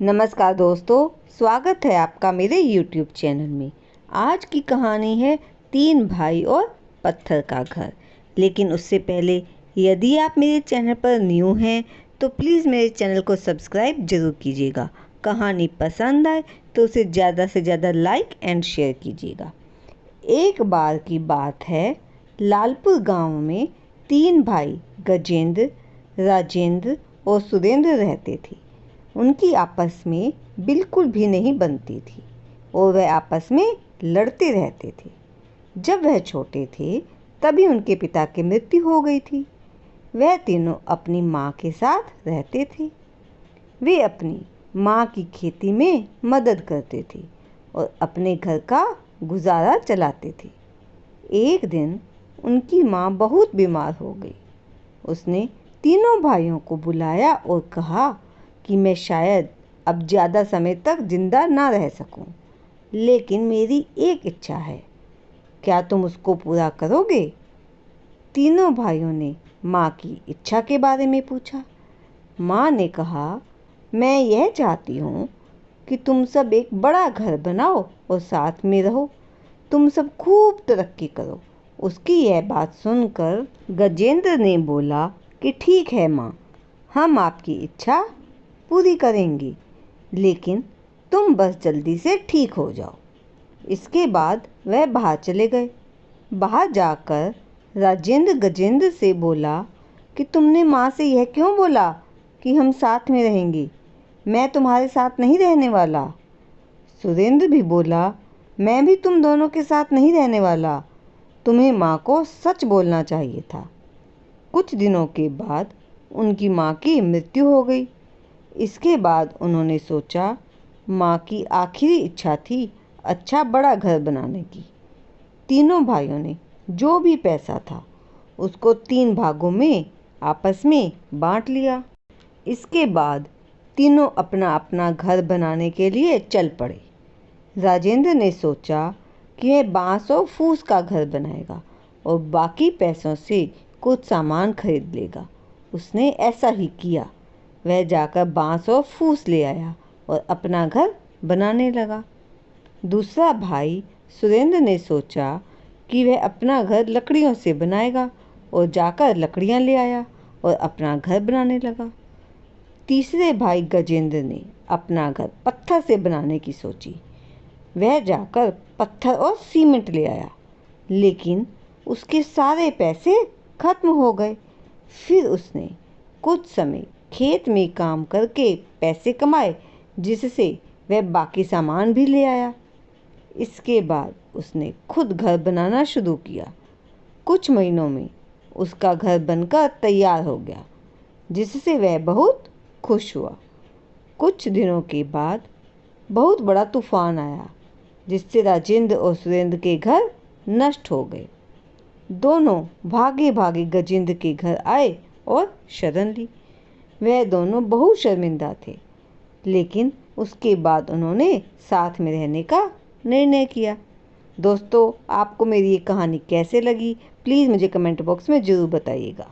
नमस्कार दोस्तों, स्वागत है आपका मेरे YouTube चैनल में। आज की कहानी है 3 भाई और पत्थर का घर। लेकिन उससे पहले यदि आप मेरे चैनल पर न्यू हैं तो प्लीज़ मेरे चैनल को सब्सक्राइब ज़रूर कीजिएगा। कहानी पसंद आए तो उसे ज़्यादा से ज़्यादा लाइक एंड शेयर कीजिएगा। एक बार की बात है, लालपुर गांव में 3 भाई गजेंद्र, राजेंद्र और सुरेंद्र रहते थे। उनकी आपस में बिल्कुल भी नहीं बनती थी और वह आपस में लड़ते रहते थे। जब वह छोटे थे तभी उनके पिता की मृत्यु हो गई थी। वह तीनों अपनी माँ के साथ रहते थे। वे अपनी माँ की खेती में मदद करते थे और अपने घर का गुजारा चलाते थे। एक दिन उनकी माँ बहुत बीमार हो गई। उसने तीनों भाइयों को बुलाया और कहा कि मैं शायद अब ज़्यादा समय तक जिंदा ना रह सकूं, लेकिन मेरी एक इच्छा है। क्या तुम उसको पूरा करोगे? तीनों भाइयों ने माँ की इच्छा के बारे में पूछा। माँ ने कहा, मैं यह चाहती हूँ कि तुम सब एक बड़ा घर बनाओ और साथ में रहो। तुम सब खूब तरक्की करो। उसकी यह बात सुनकर गजेंद्र ने बोला कि ठीक है माँ, हम आपकी इच्छा पूरी करेंगे, लेकिन तुम बस जल्दी से ठीक हो जाओ। इसके बाद वह बाहर चले गए। बाहर जाकर राजेंद्र गजेंद्र से बोला कि तुमने माँ से यह क्यों बोला कि हम साथ में रहेंगे? मैं तुम्हारे साथ नहीं रहने वाला। सुरेंद्र भी बोला, मैं भी तुम दोनों के साथ नहीं रहने वाला। तुम्हें माँ को सच बोलना चाहिए था। कुछ दिनों के बाद उनकी माँ की मृत्यु हो गई। इसके बाद उन्होंने सोचा, माँ की आखिरी इच्छा थी अच्छा बड़ा घर बनाने की। तीनों भाइयों ने जो भी पैसा था उसको 3 भागों में आपस में बांट लिया। इसके बाद तीनों अपना अपना घर बनाने के लिए चल पड़े। राजेंद्र ने सोचा कि वह बांस और फूस का घर बनाएगा और बाकी पैसों से कुछ सामान खरीद लेगा। उसने ऐसा ही किया। वह जाकर बांस और फूस ले आया और अपना घर बनाने लगा। दूसरा भाई सुरेंद्र ने सोचा कि वह अपना घर लकड़ियों से बनाएगा और जाकर लकड़ियां ले आया और अपना घर बनाने लगा। तीसरे भाई गजेंद्र ने अपना घर पत्थर से बनाने की सोची। वह जाकर पत्थर और सीमेंट ले आया, लेकिन उसके सारे पैसे खत्म हो गए। फिर उसने कुछ समय खेत में काम करके पैसे कमाए, जिससे वह बाकी सामान भी ले आया। इसके बाद उसने खुद घर बनाना शुरू किया। कुछ महीनों में उसका घर बनकर तैयार हो गया, जिससे वह बहुत खुश हुआ। कुछ दिनों के बाद बहुत बड़ा तूफान आया, जिससे राजेंद्र और सुरेंद्र के घर नष्ट हो गए। दोनों भागे भागे गजेंद्र के घर आए और शरण ली। वह दोनों बहुत शर्मिंदा थे, लेकिन उसके बाद उन्होंने साथ में रहने का निर्णय किया। दोस्तों, आपको मेरी ये कहानी कैसे लगी, प्लीज़ मुझे कमेंट बॉक्स में ज़रूर बताइएगा।